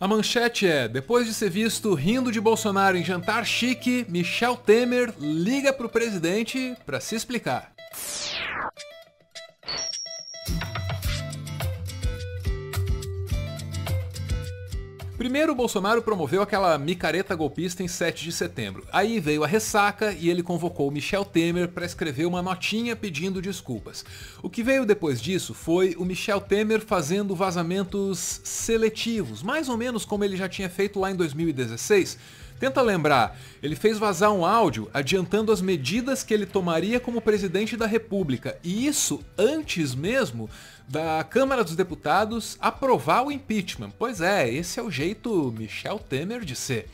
A manchete é: depois de ser visto rindo de Bolsonaro em jantar chique, Michel Temer liga pro presidente para se explicar. Primeiro, o Bolsonaro promoveu aquela micareta golpista em 7 de setembro. Aí veio a ressaca e ele convocou o Michel Temer para escrever uma notinha pedindo desculpas. O que veio depois disso foi o Michel Temer fazendo vazamentos seletivos, mais ou menos como ele já tinha feito lá em 2016. Tenta lembrar, ele fez vazar um áudio adiantando as medidas que ele tomaria como presidente da República, e isso antes mesmo da Câmara dos Deputados aprovar o impeachment. Pois é, esse é o jeito Michel Temer de ser.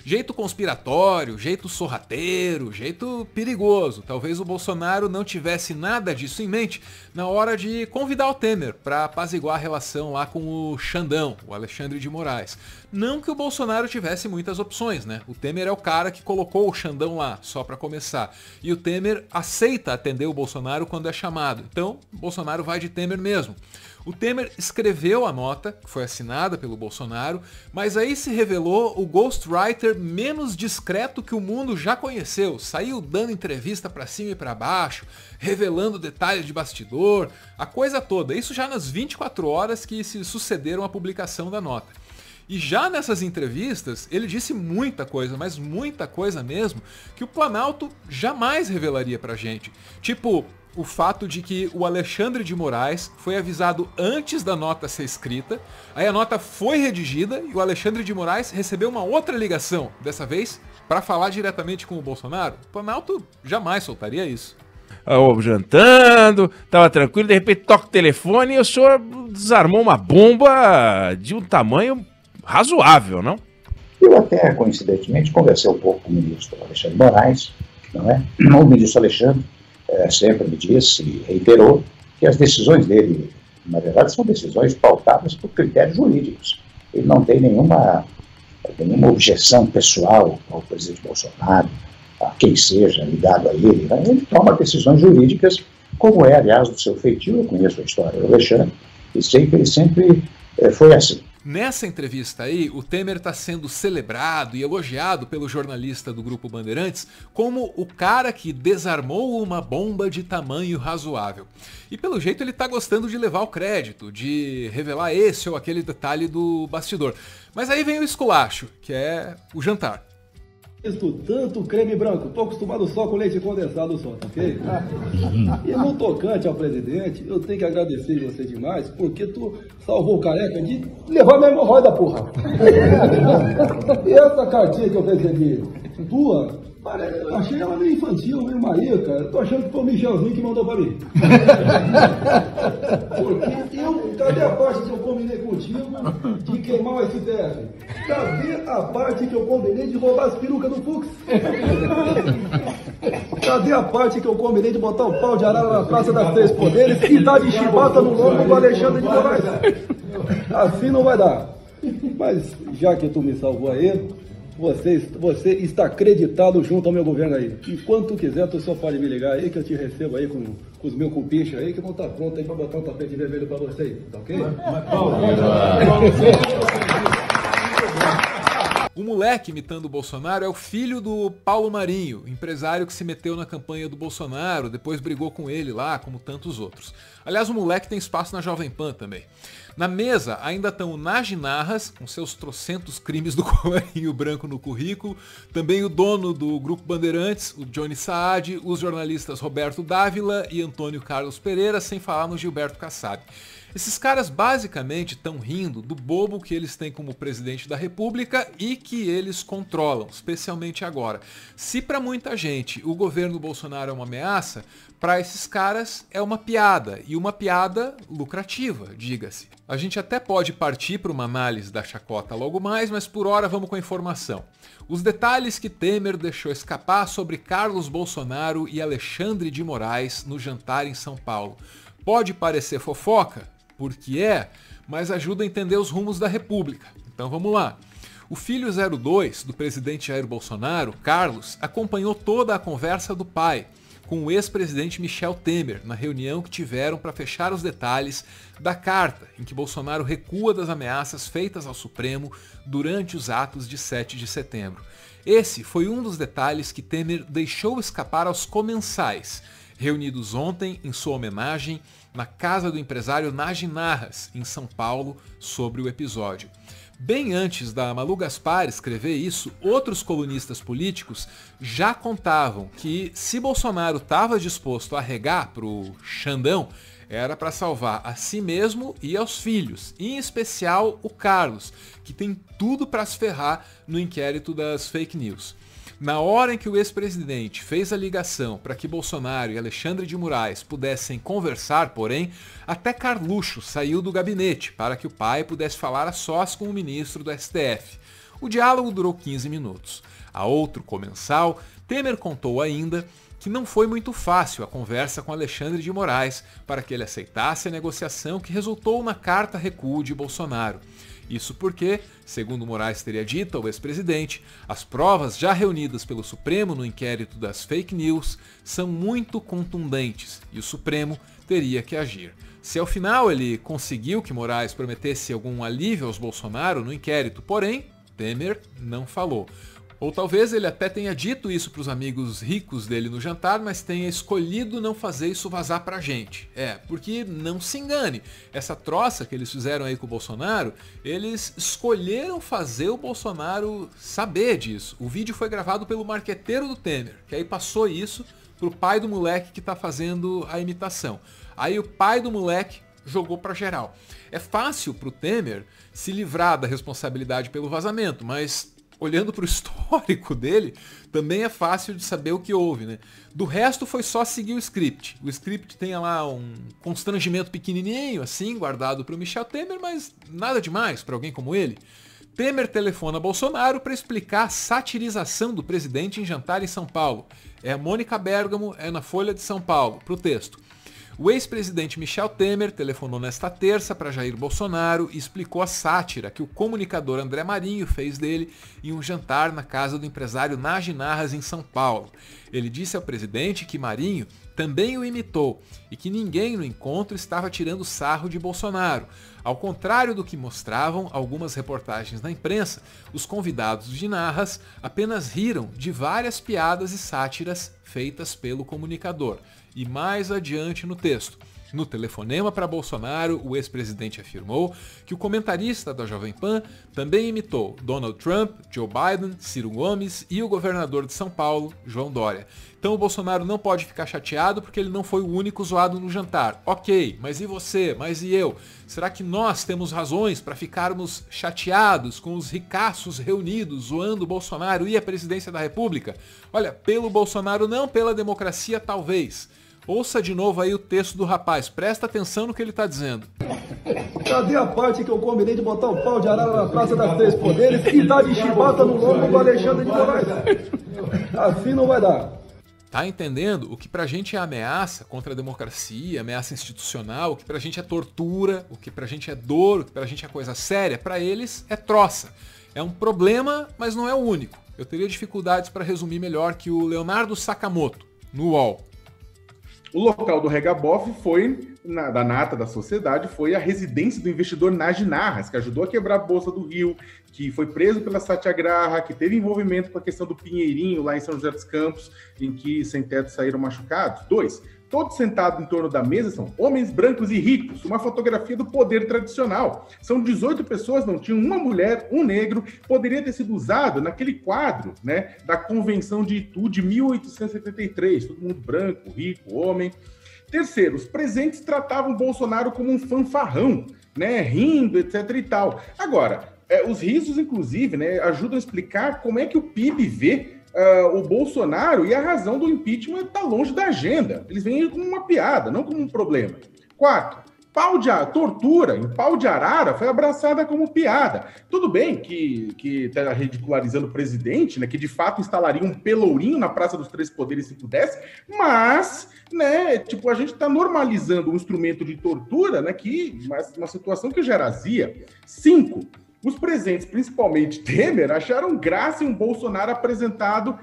Jeito conspiratório, jeito sorrateiro, jeito perigoso. Talvez o Bolsonaro não tivesse nada disso em mente na hora de convidar o Temer para apaziguar a relação lá com o Xandão, o Alexandre de Moraes. Não que o Bolsonaro tivesse muitas opções, né? O Temer é o cara que colocou o Xandão lá, só para começar. E o Temer aceita atender o Bolsonaro quando é chamado. Então, o Bolsonaro vai de Temer mesmo. O Temer escreveu a nota, que foi assinada pelo Bolsonaro, mas aí se revelou o ghostwriter menos discreto que o mundo já conheceu. Saiu dando entrevista pra cima e pra baixo, revelando detalhes de bastidor, a coisa toda. Isso já nas 24 horas que se sucederam à publicação da nota. E já nessas entrevistas, ele disse muita coisa, mas muita coisa mesmo, que o Planalto jamais revelaria pra gente. Tipo, o fato de que o Alexandre de Moraes foi avisado antes da nota ser escrita, aí a nota foi redigida e o Alexandre de Moraes recebeu uma outra ligação, dessa vez para falar diretamente com o Bolsonaro. O Planalto jamais soltaria isso. Jantando, tava tranquilo, de repente toca o telefone e o senhor desarmou uma bomba de um tamanho razoável, não? Eu até, coincidentemente, conversei um pouco com o ministro Alexandre de Moraes, não é? O ministro Alexandre sempre me disse e reiterou que as decisões dele, na verdade, são decisões pautadas por critérios jurídicos. Ele não tem nenhuma objeção pessoal ao presidente Bolsonaro, a quem seja ligado a ele, né? Ele toma decisões jurídicas, como é, aliás, do seu feitio. Eu conheço a história do Alexandre e sei que ele sempre foi assim. Nessa entrevista aí, o Temer está sendo celebrado e elogiado pelo jornalista do Grupo Bandeirantes como o cara que desarmou uma bomba de tamanho razoável. E pelo jeito ele está gostando de levar o crédito, de revelar esse ou aquele detalhe do bastidor. Mas aí vem o esculacho, que é o jantar. Tanto creme branco, tô acostumado só com leite condensado só, tá ok? E no tocante ao presidente, eu tenho que agradecer você demais, porque tu salvou o careca de levar minha hemorroida, porra. E essa cartinha que eu recebi, tua, eu achei ela meio infantil, meio marica. Eu tô achando que foi o Michelzinho que mandou pra mim. Porque cadê a parte que eu combinei contigo de queimar o STF? Cadê a parte que eu combinei de roubar as perucas do Fux? Cadê a parte que eu combinei de botar o pau de arara na Praça das Três Poderes e dar de chibata no lombo do Alexandre de Moraes? Assim não vai dar. Mas já que tu me salvou aí, você está acreditado junto ao meu governo aí. Enquanto quiser, tu só pode me ligar aí que eu te recebo aí com os meus cupichos aí que vão estar prontos aí para botar um tapete vermelho para você aí, tá ok? O moleque imitando o Bolsonaro é o filho do Paulo Marinho, empresário que se meteu na campanha do Bolsonaro, depois brigou com ele lá, como tantos outros. Aliás, o moleque tem espaço na Jovem Pan também. Na mesa ainda estão o Nagy Narras, com seus trocentos crimes do colarinho branco no currículo, também o dono do Grupo Bandeirantes, o Johnny Saad, os jornalistas Roberto Dávila e Antônio Carlos Pereira, sem falar no Gilberto Kassab. Esses caras basicamente estão rindo do bobo que eles têm como presidente da República e que eles controlam, especialmente agora. Se para muita gente o governo Bolsonaro é uma ameaça, para esses caras é uma piada, e uma piada lucrativa, diga-se. A gente até pode partir para uma análise da chacota logo mais, mas por hora vamos com a informação. Os detalhes que Temer deixou escapar sobre Carlos Bolsonaro e Alexandre de Moraes no jantar em São Paulo. Pode parecer fofoca, porque é, mas ajuda a entender os rumos da República. Então vamos lá. O filho 02 do presidente Jair Bolsonaro, Carlos, acompanhou toda a conversa do pai, com o ex-presidente Michel Temer, na reunião que tiveram para fechar os detalhes da carta em que Bolsonaro recua das ameaças feitas ao Supremo durante os atos de 7 de setembro. Esse foi um dos detalhes que Temer deixou escapar aos comensais, reunidos ontem em sua homenagem na casa do empresário Nagy Narras, em São Paulo, sobre o episódio. Bem antes da Malu Gaspar escrever isso, outros colunistas políticos já contavam que se Bolsonaro estava disposto a arregar pro Xandão, era para salvar a si mesmo e aos filhos, em especial o Carlos, que tem tudo para se ferrar no inquérito das fake news. Na hora em que o ex-presidente fez a ligação para que Bolsonaro e Alexandre de Moraes pudessem conversar, porém, até Carluxo saiu do gabinete para que o pai pudesse falar a sós com o ministro do STF. O diálogo durou 15 minutos. A outro comensal, Temer contou ainda que não foi muito fácil a conversa com Alexandre de Moraes para que ele aceitasse a negociação que resultou na carta recuo de Bolsonaro. Isso porque, segundo Moraes teria dito ao ex-presidente, as provas já reunidas pelo Supremo no inquérito das fake news são muito contundentes e o Supremo teria que agir. Se ao final ele conseguiu que Moraes prometesse algum alívio aos Bolsonaro no inquérito, porém, Temer não falou. Ou talvez ele até tenha dito isso para os amigos ricos dele no jantar, mas tenha escolhido não fazer isso vazar pra gente. Porque não se engane, essa troça que eles fizeram aí com o Bolsonaro, eles escolheram fazer o Bolsonaro saber disso. O vídeo foi gravado pelo marqueteiro do Temer, que aí passou isso pro pai do moleque que tá fazendo a imitação. Aí o pai do moleque jogou pra geral. É fácil pro Temer se livrar da responsabilidade pelo vazamento, mas olhando para o histórico dele, também é fácil de saber o que houve, né? Do resto foi só seguir o script. O script tem lá um constrangimento pequenininho, assim, guardado para o Michel Temer, mas nada demais para alguém como ele. Temer telefona Bolsonaro para explicar a satirização do presidente em jantar em São Paulo. É a Mônica Bergamo, é na Folha de São Paulo, para o texto. O ex-presidente Michel Temer telefonou nesta terça para Jair Bolsonaro e explicou a sátira que o comunicador André Marinho fez dele em um jantar na casa do empresário Nagy Narras em São Paulo. Ele disse ao presidente que Marinho também o imitou e que ninguém no encontro estava tirando sarro de Bolsonaro. Ao contrário do que mostravam algumas reportagens na imprensa, os convidados de Narras apenas riram de várias piadas e sátiras feitas pelo comunicador. E mais adiante no texto, no telefonema para Bolsonaro, o ex-presidente afirmou que o comentarista da Jovem Pan também imitou Donald Trump, Joe Biden, Ciro Gomes e o governador de São Paulo, João Dória. Então o Bolsonaro não pode ficar chateado porque ele não foi o único zoado no jantar. Ok, mas e você? Mas e eu? Será que nós temos razões para ficarmos chateados com os ricaços reunidos zoando o Bolsonaro e a presidência da República? Olha, pelo Bolsonaro não, pela democracia talvez. Ouça de novo aí o texto do rapaz, presta atenção no que ele está dizendo. Cadê a parte que eu combinei de botar o pau de arara na Praça das Três Poderes e dar de chibata no lombo do Alexandre de Moraes? Assim não vai dar. Tá entendendo? O que pra gente é ameaça contra a democracia, ameaça institucional, o que pra gente é tortura, o que pra gente é dor, o que pra gente é coisa séria, pra eles é troça. É um problema, mas não é o único. Eu teria dificuldades para resumir melhor que o Leonardo Sakamoto, no UOL. O local do Regabof foi, da nata da sociedade, foi a residência do investidor Nagy Narras, que ajudou a quebrar a Bolsa do Rio, que foi preso pela Satyagraha, que teve envolvimento com a questão do Pinheirinho, lá em São José dos Campos, em que sem-teto saíram machucados. 2. Todos sentados em torno da mesa são homens brancos e ricos, uma fotografia do poder tradicional. São 18 pessoas, não tinham uma mulher, um negro, poderia ter sido usado naquele quadro, né, da Convenção de Itu de 1873, todo mundo branco, rico, homem. 3, os presentes tratavam Bolsonaro como um fanfarrão, né, rindo, etc e tal. Agora, os risos, inclusive, né, ajudam a explicar como é que o PIB vê o Bolsonaro e a razão do impeachment está longe da agenda. Eles veem como uma piada, não como um problema. 4, tortura em pau de arara foi abraçada como piada. Tudo bem que está ridicularizando o presidente, né, que de fato instalaria um pelourinho na Praça dos Três Poderes se pudesse, mas, né, tipo, a gente está normalizando um instrumento de tortura, né, uma situação que gera azia. 5, Os presentes, principalmente Temer, acharam graça em um Bolsonaro apresentado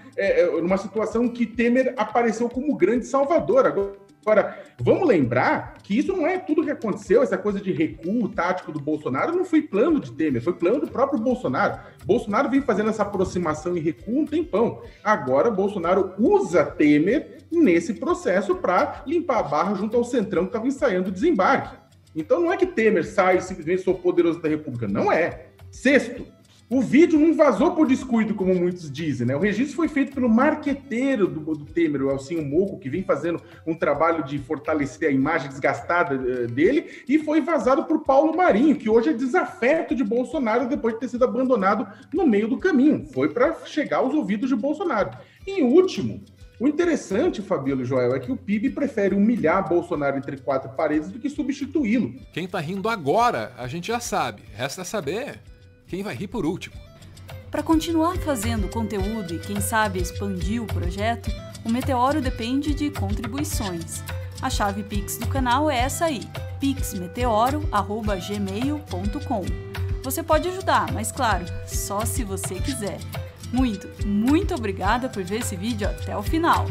numa situação que Temer apareceu como o grande salvador. Agora, vamos lembrar que isso não é tudo que aconteceu, essa coisa de recuo tático do Bolsonaro não foi plano de Temer, foi plano do próprio Bolsonaro. Bolsonaro vem fazendo essa aproximação e recuo um tempão. Agora, Bolsonaro usa Temer nesse processo para limpar a barra junto ao Centrão que estava ensaiando o desembarque. Então não é que Temer sai e simplesmente sou poderoso da República, não é. Sexto, o vídeo não vazou por descuido, como muitos dizem, né? O registro foi feito pelo marqueteiro do Temer, o Elcinho Moco, que vem fazendo um trabalho de fortalecer a imagem desgastada dele, e foi vazado por Paulo Marinho, que hoje é desafeto de Bolsonaro depois de ter sido abandonado no meio do caminho. Foi para chegar aos ouvidos de Bolsonaro. E em último, o interessante, Fabíola e Joel, é que o PIB prefere humilhar Bolsonaro entre quatro paredes do que substituí-lo. Quem tá rindo agora, a gente já sabe. Resta saber quem vai rir por último. Para continuar fazendo conteúdo e, quem sabe, expandir o projeto, o Meteoro depende de contribuições. A chave Pix do canal é essa aí, pixmeteoro@gmail.com. Você pode ajudar, mas claro, só se você quiser. Muito obrigada por ver esse vídeo até o final.